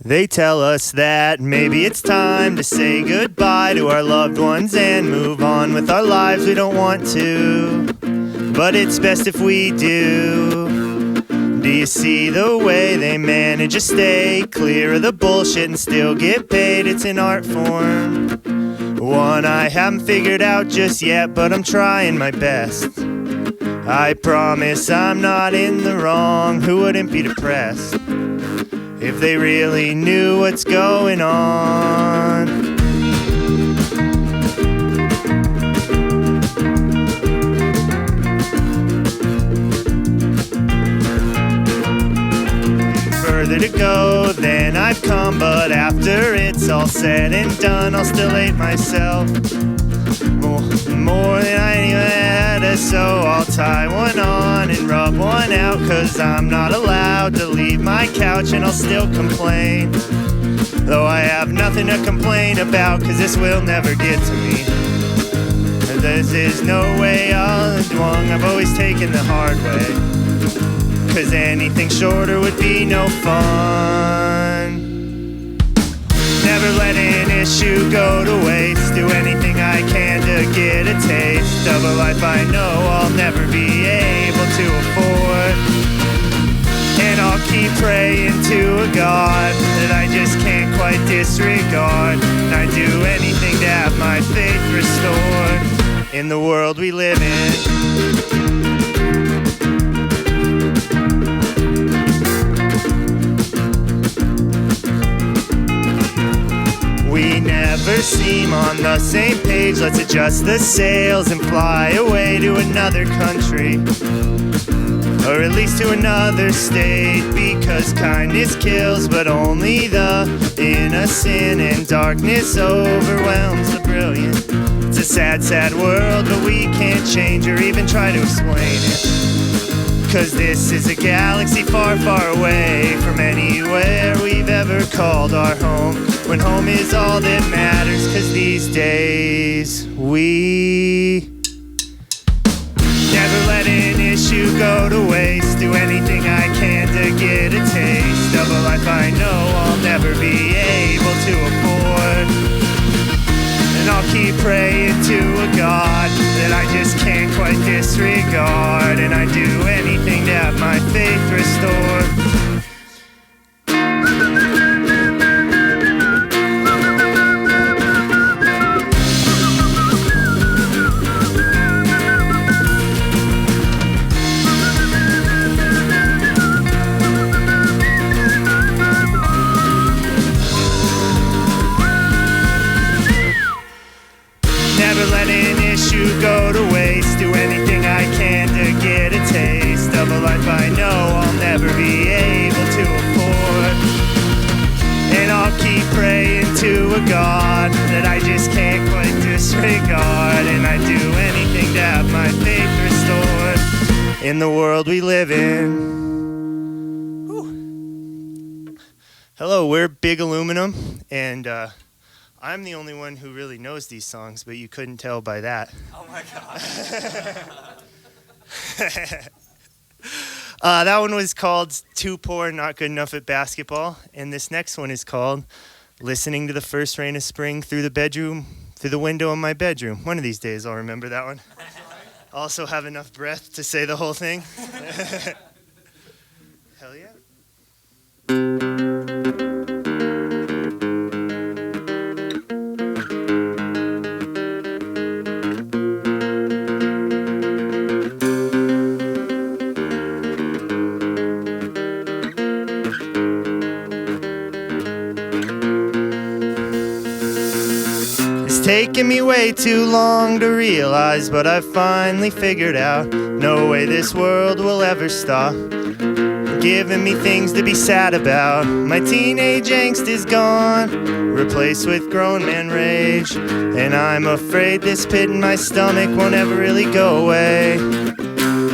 They tell us that maybe it's time to say goodbye to our loved ones and move on with our lives. We don't want to, but it's best if we do. Do you see the way they manage to stay clear of the bullshit and still get paid? It's an art form, one I haven't figured out just yet, but I'm trying my best. I promise I'm not in the wrong. Who wouldn't be depressed if they really knew what's going on? Further to go than I've come, but after it's all said and done, I'll still hate myself more than I even had, so I'll tie one on and rub one out, 'cause I'm not allowed to leave my couch, and I'll still complain, though I have nothing to complain about, 'cause this will never get to me. This is no way along, I've always taken the hard way, 'cause anything shorter would be no fun. Never let an issue go to waste. Do anything I can to get a taste of a life I know I'll never be able to afford. And I'll keep praying to a God that I just can't quite disregard. And I'd do anything to have my faith restored in the world we live in. We never seem on the same page. Let's adjust the sails and fly away to another country, or at least to another state, because kindness kills, but only the innocent, and darkness overwhelms the brilliant. It's a sad, sad world, but we can't change or even try to explain it, 'cause this is a galaxy far, far away from anywhere we've ever called our home, when home is all that matters, 'cause these days we never let an issue go to waste. Do anything I can to get a taste of a life I know I'll never be able to afford. And I'll keep praying to a God that I just can't quite disregard, and I'd do anything to have my faith restored. Never let an issue go to waste. Do anything I can to get a taste of a life I know I'll never be able to afford. And I'll keep praying to a God that I just can't quite disregard, and I'd do anything to have my faith restored in the world we live in. Whew. Hello, we're Big Aluminum, and I'm the only one who really knows these songs, but you couldn't tell by that. Oh my God. That one was called Too Poor, Not Good Enough at Basketball. And this next one is called Listening to the First Rain of Spring through the window in my bedroom. One of these days I'll remember that one. I'll also have enough breath to say the whole thing. Hell yeah. Taken me way too long to realize, but I've finally figured out no way this world will ever stop giving me things to be sad about. My teenage angst is gone, replaced with grown man rage, and I'm afraid this pit in my stomach won't ever really go away.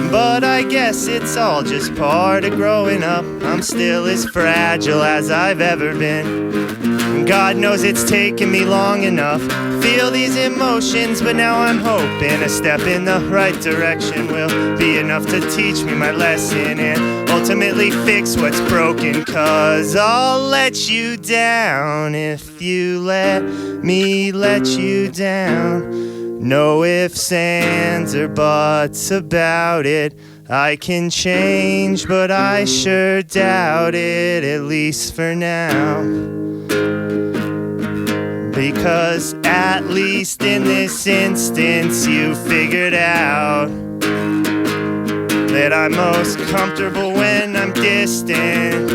But I guess it's all just part of growing up. I'm still as fragile as I've ever been. God knows it's taken me long enough. Feel these emotions, but now I'm hoping a step in the right direction will be enough to teach me my lesson and ultimately fix what's broken. 'Cause I'll let you down if you let me let you down. No ifs, ands, or buts about it. I can change, but I sure doubt it, at least for now. Because at least in this instance you figured out that I'm most comfortable when I'm distant.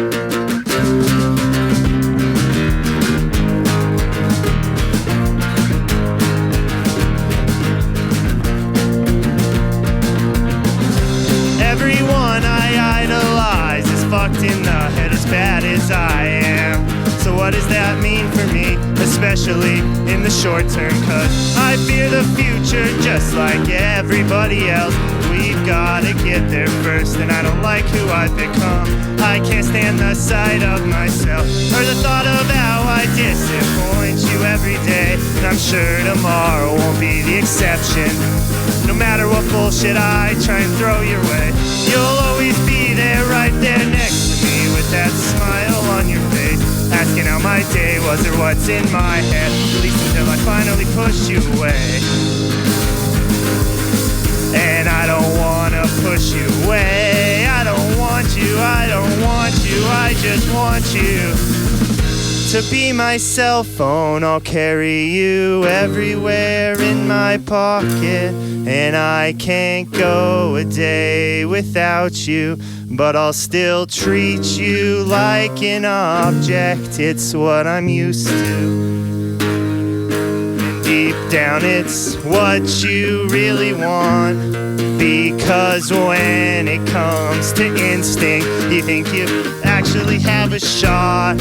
Everyone I idolize is fucked in the head as bad as I am. So what does that mean for me, especially in the short term? 'Cause I fear the future just like everybody else. We've gotta get there first, and I don't like who I've become. I can't stand the sight of myself or the thought of how I disappoint you every day. And I'm sure tomorrow won't be the exception. No matter what bullshit I try and throw your way, you'll always be there, right there next to me, with that smile on your face, asking how my day was or what's in my head, at least until I finally push you away. And I don't wanna push you away. I don't want you, I don't want you, I just want you to be my cell phone. I'll carry you everywhere in my pocket, and I can't go a day without you, but I'll still treat you like an object. It's what I'm used to. And deep down it's what you really want, because when it comes to instinct, you think you actually have a shot.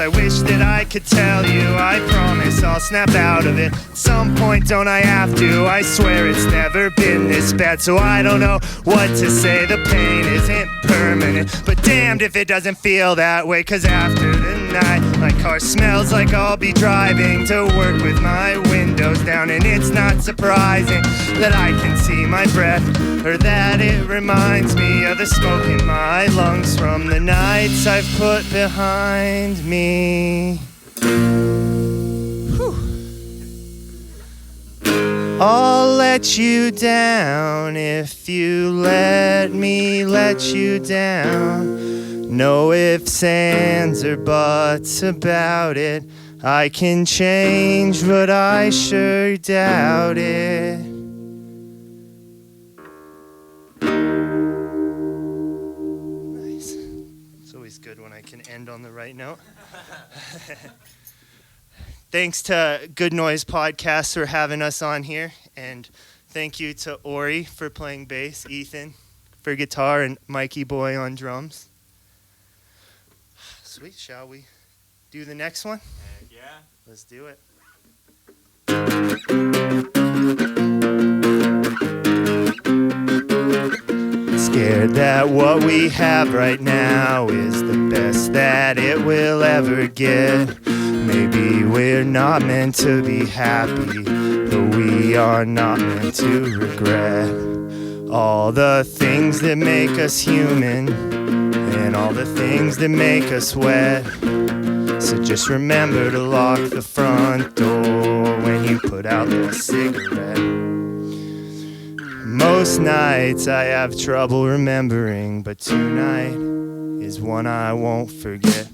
I wish that I could tell you, I promise I'll snap out of it. At some point, don't I have to? I swear it's never been this bad, so I don't know what to say. The pain isn't permanent, but damned if it doesn't feel that way. 'Cause after the night, my car smells like I'll be driving to work with my windows down. And it's not surprising that I can see my breath, or that it reminds me of the smoke in my lungs from the nights I've put behind me. Whew. I'll let you down if you let me let you down. No ifs, ands, or buts about it. I can change, but I sure doubt it. Nice. It's always good when I can end on the right note. Thanks to Good Noise Podcast for having us on here, and thank you to Ori for playing bass, Ethan for guitar, and Mikey Boy on drums. Sweet, shall we do the next one? Yeah. Let's do it. Scared that what we have right now is the best that it will ever get. Maybe we're not meant to be happy, but we are not meant to regret all the things that make us human and all the things that make us wet. So just remember to lock the front door when you put out the cigarette. Most nights I have trouble remembering, but tonight is one I won't forget.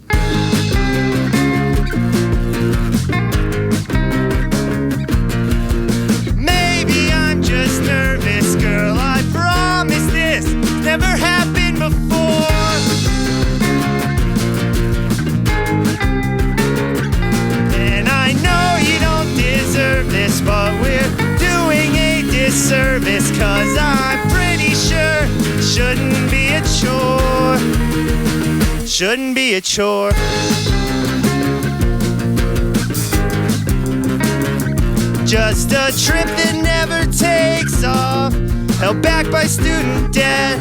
Maybe I'm just nervous, girl, I promise this never happened before. And I know you don't deserve this, but we're doing a disservice, 'cause I'm pretty sure it shouldn't be a chore. Shouldn't be a chore. Just a trip that never takes off, held back by student debt.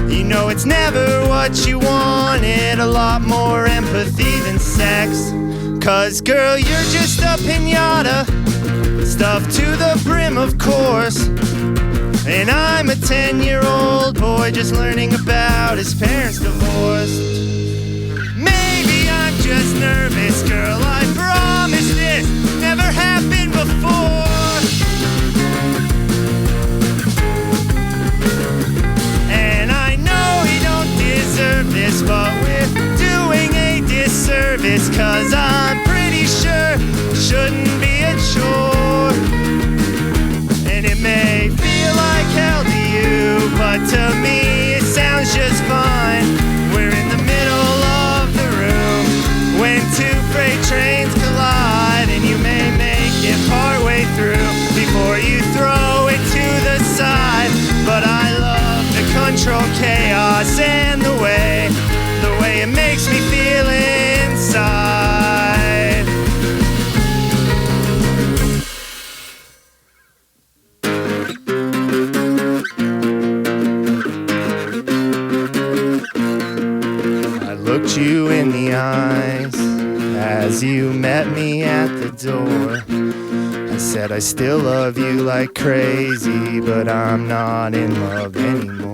You know it's never what you wanted, a lot more empathy than sex. 'Cause girl, you're just a piñata, stuffed to the brim of course. And I'm a 10-year-old boy just learning about his parents' divorce. Maybe I'm just nervous, girl, I promise this never happened before. And I know you don't deserve this, but we're doing a disservice, 'cause I'm pretty sure it shouldn't be a chore. And it may feel like hell to you, but to me it sounds just fine. We're in the middle of the room when two freight trains collide, and you may make it partway through before you throw it to the side. But I love the control chaos and the way it makes me feel inside. I looked you in the eyes as you met me at the door. I said I still love you like crazy, but I'm not in love anymore.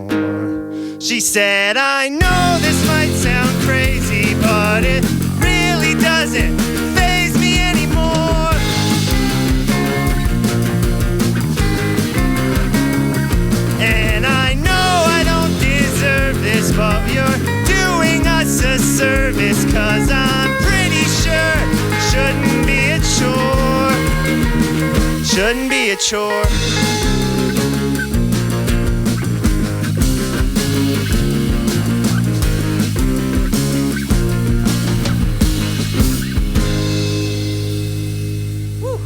She said, I know this might sound crazy, but it really doesn't faze me anymore. And I know I don't deserve this, but you're doing us a service, 'cause I'm pretty sure it shouldn't be a chore. Shouldn't be a chore. Woo.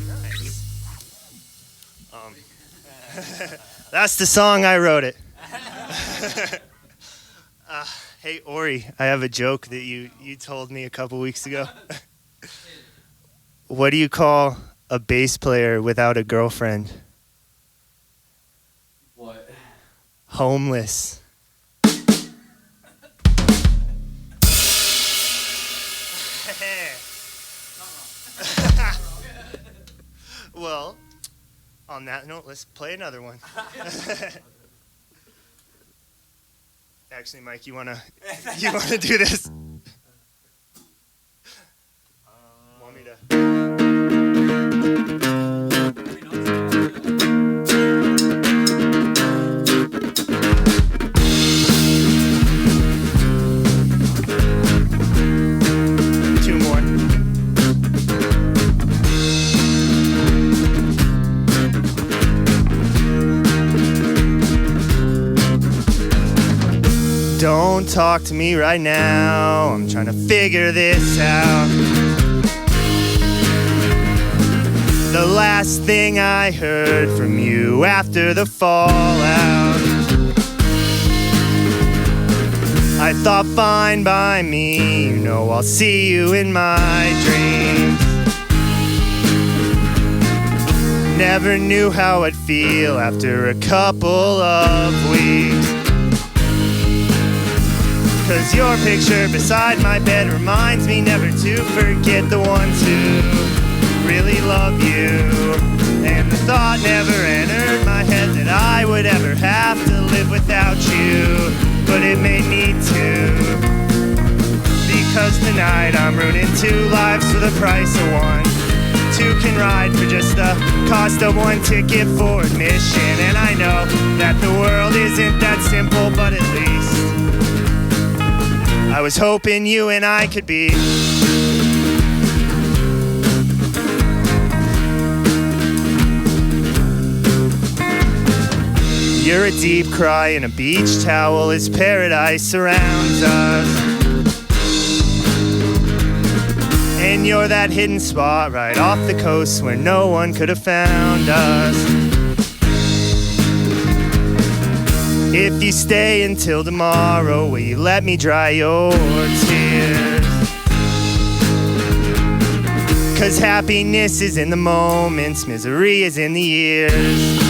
Nice. That's the song, I wrote it. Hey Ori, I have a joke that you told me a couple weeks ago. What do you call a bass player without a girlfriend? What? Homeless. Well, on that note, let's play another one. Actually, Mike, you wanna do this? Want me to? Two more. Don't talk to me right now, I'm trying to figure this out. The last thing I heard from you after the fallout, I thought fine by me, you know I'll see you in my dreams. Never knew how I'd feel after a couple of weeks, 'cause your picture beside my bed reminds me never to forget the ones who really love you. And the thought never entered my head that I would ever have to live without you, but it may need to, because tonight I'm ruining two lives for the price of one. Two can ride for just the cost of one ticket for admission. And I know that the world isn't that simple, but at least I was hoping you and I could be You're a deep cry in a beach towel as paradise surrounds us. And you're that hidden spot right off the coast where no one could have found us. If you stay until tomorrow, will you let me dry your tears? 'Cause happiness is in the moments, misery is in the years.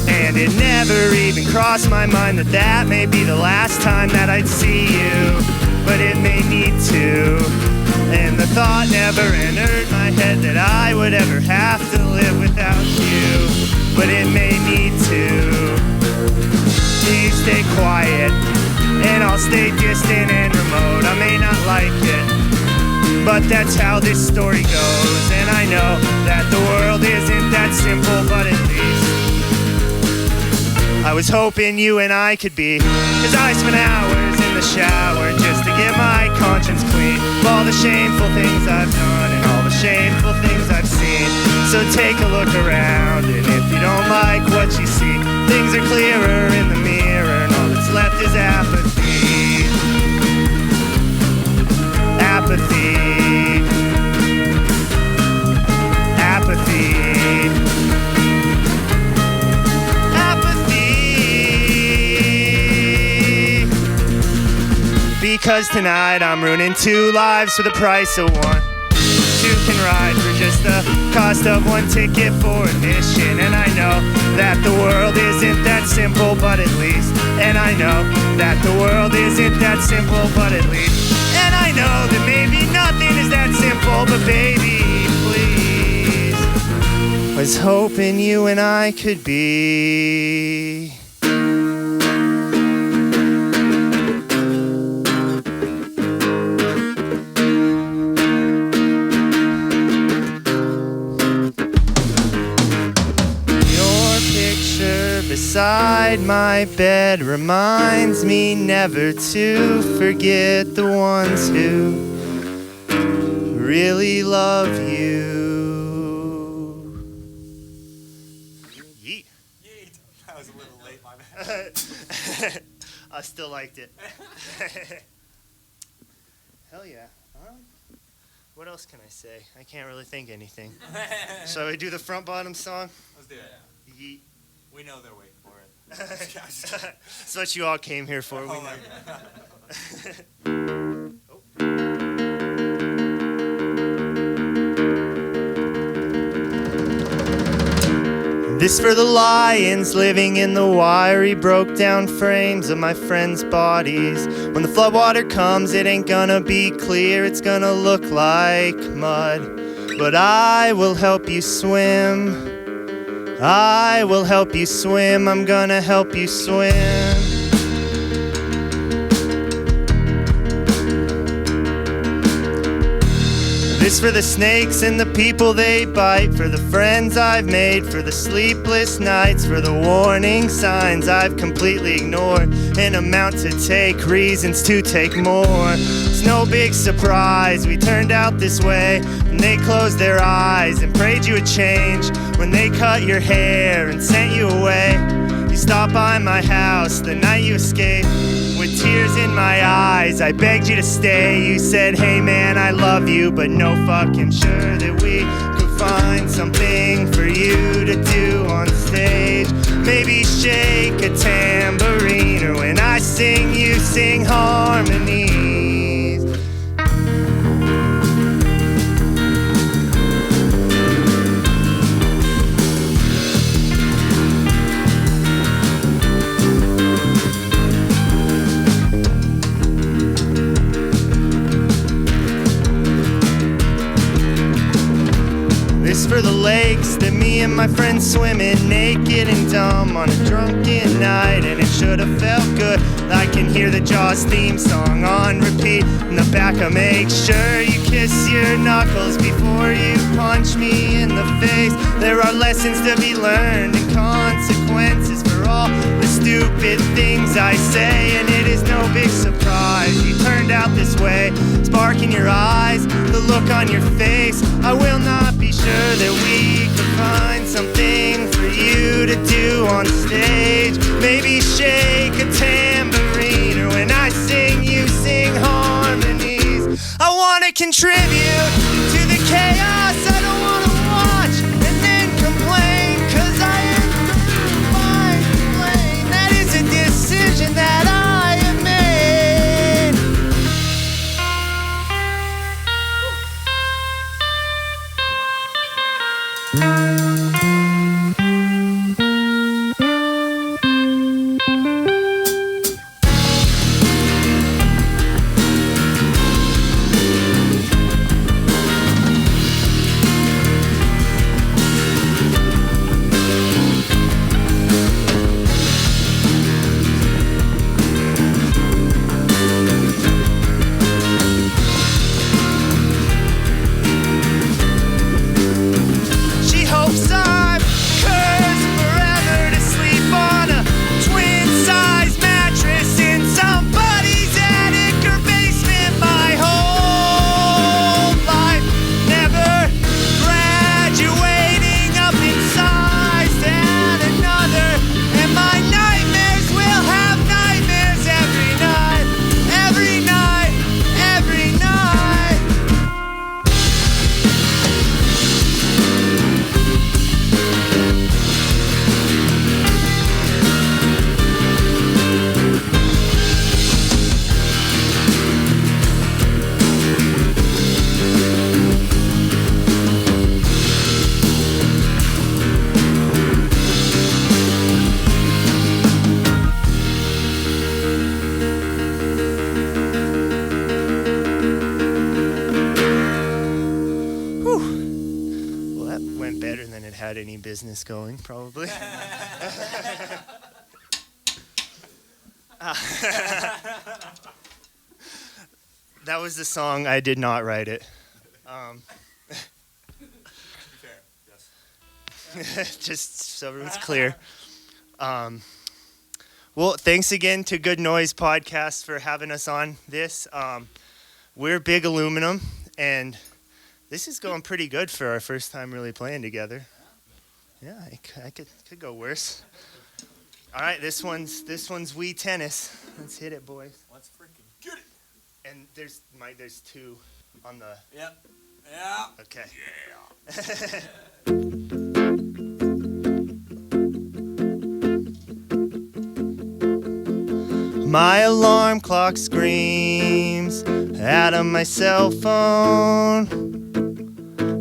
And it never even crossed my mind that that may be the last time that I'd see you. But it may need to. And the thought never entered my head that I would ever have to live without you. But it may need to. You stay quiet, and I'll stay distant and remote. I may not like it, but that's how this story goes. And I know that the world isn't that simple, but at least I was hoping you and I could be. 'Cause I spent hours in the shower just to get my conscience clean of all the shameful things I've done and all the shameful things I've seen. So take a look around, and if you don't like what you see, things are clearer in the mirror, and all that's left is apathy. Apathy. Apathy. Because tonight I'm ruining 2 lives for the price of 1. 2 can ride for just the cost of 1 ticket for admission. And I know that the world isn't that simple, but at least. And I know that the world isn't that simple, but at least. And I know that maybe nothing is that simple, but baby, please. Was hoping you and I could be. Beside my bed reminds me never to forget the ones who really love you. Yeet. Yeet. That was a little late, my bad. I still liked it. Hell yeah. What else can I say? I can't really think anything. So we do the front bottom song? Let's do it. Yeet. We know they're waiting for it. That's what you all came here for. We know. This for the lions living in the wiry, broke down frames of my friends' bodies. When the floodwater comes, it ain't gonna be clear, it's gonna look like mud. But I will help you swim. I will help you swim, I'm gonna help you swim. This for the snakes and the people they bite, for the friends I've made, for the sleepless nights, for the warning signs I've completely ignored. An amount to take, reasons to take more. It's no big surprise we turned out this way. And they closed their eyes and prayed you would change. When they cut your hair and sent you away, you stopped by my house the night you escaped. With tears in my eyes, I begged you to stay. You said, hey man, I love you, but no fucking sure that we could find something for you to do on stage. Maybe shake a tambourine, or when I sing, you sing harmonies. For the lakes that me and my friends swim in, naked and dumb on a drunken night. And it should have felt good. I can hear the Jaws theme song on repeat in the back. I make sure you kiss your knuckles before you punch me in the face. There are lessons to be learned and consequences for all the stupid things I say. And it is no big surprise you turned out this way. Spark in your eyes, the look on your face. I will not be sure that we could find something for you you to do on stage. Maybe shake a tambourine, or when I sing, you sing harmonies. I wanna contribute to the chaos. I don't wanna watch and then complain, 'cause I am fine to blame. That is a decision that I have made. She hopes I'm cursed forever to sleep on a twin-size mattress in somebody's attic or basement my whole life. Never graduating up in size and another. And my nightmares will have nightmares every night, every night, every night. Well, that went better than it had any business going, probably. That was the song. I did not write it. To be fair, yes. Just so everyone's clear. Well, thanks again to Good Noise Podcast for having us on this. We're Big Aluminum, and this is going pretty good for our first time really playing together. Yeah, I could go worse. All right, this one's Wee Tennis. Let's hit it, boys. Let's freaking get it. And there's two on the. Yep. Yeah. Okay. My alarm clock screams out of my cell phone.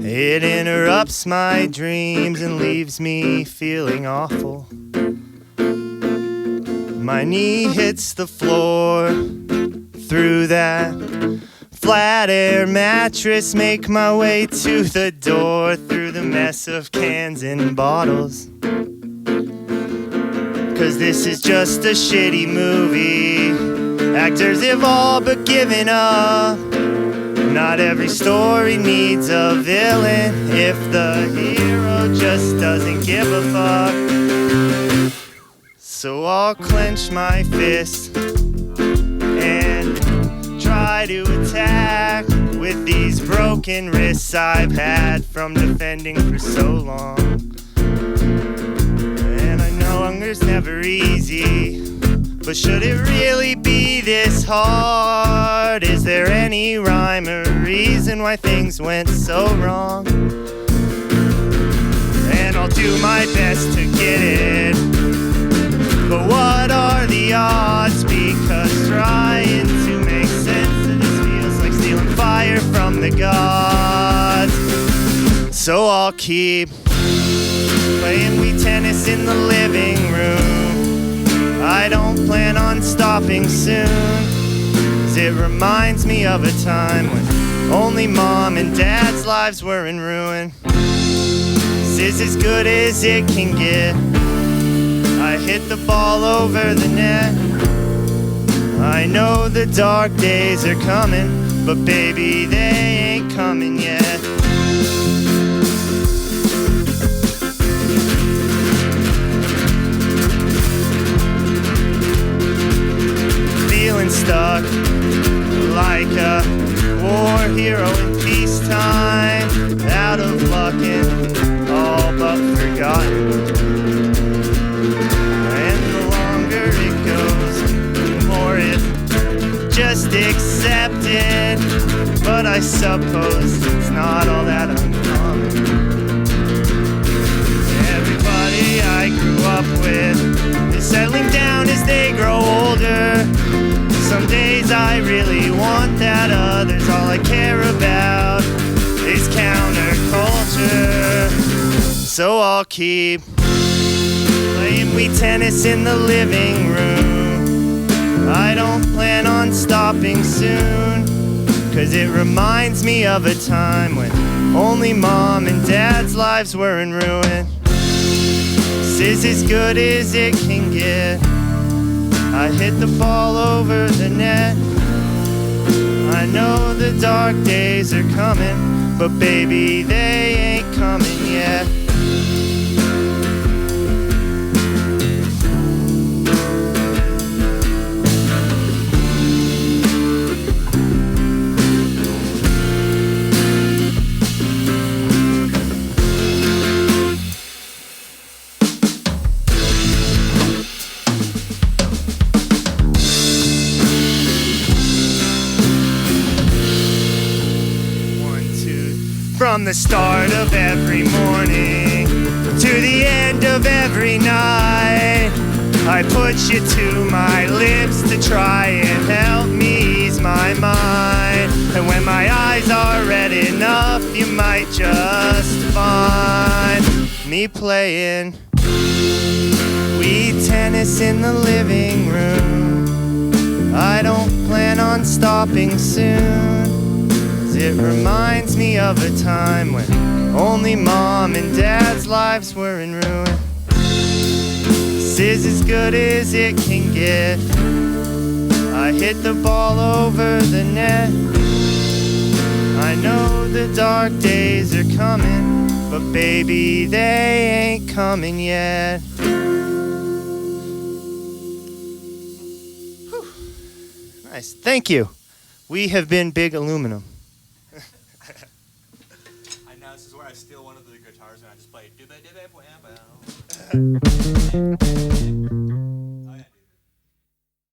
It interrupts my dreams and leaves me feeling awful. My knee hits the floor through that flat air mattress. Make my way to the door through the mess of cans and bottles. 'Cause this is just a shitty movie. Actors have all but given up. Not every story needs a villain if the hero just doesn't give a fuck. So I'll clench my fist and try to attack with these broken wrists I've had from defending for so long. And I know hunger's never easy, but should it really be this hard? Is there any rhyme or reason why things went so wrong? And I'll do my best to get it, but what are the odds? Because trying to make sense of this feels like stealing fire from the gods. So I'll keep playing Wii tennis in the living room. I don't plan on stopping soon, 'cause it reminds me of a time when only mom and dad's lives were in ruin. This is as good as it can get. I hit the ball over the net. I know the dark days are coming, but baby, they ain't coming yet. Feeling stuck like a war hero in peacetime, out of luck and all but forgotten. I suppose it's not all that uncommon. Everybody I grew up with is settling down as they grow older. Some days I really want that, others all I care about is counterculture. So I'll keep playing Wii tennis in the living room. I don't plan on stopping soon, 'cause it reminds me of a time when only mom and dad's lives were in ruin. This is as good as it can get. I hit the ball over the net. I know the dark days are coming, but baby, they ain't coming yet. From the start of every morning to the end of every night, I put you to my lips to try and help me ease my mind. And when my eyes are red enough, you might just find me playing Wii tennis in the living room. I don't plan on stopping soon. It reminds me of a time when only mom and dad's lives were in ruin. This is as good as it can get. I hit the ball over the net. I know the dark days are coming, but baby, they ain't coming yet. Whew. Nice, thank you. We have been Big Aluminum. This is where I steal one of the guitars and I just play dooba dooba wow wow.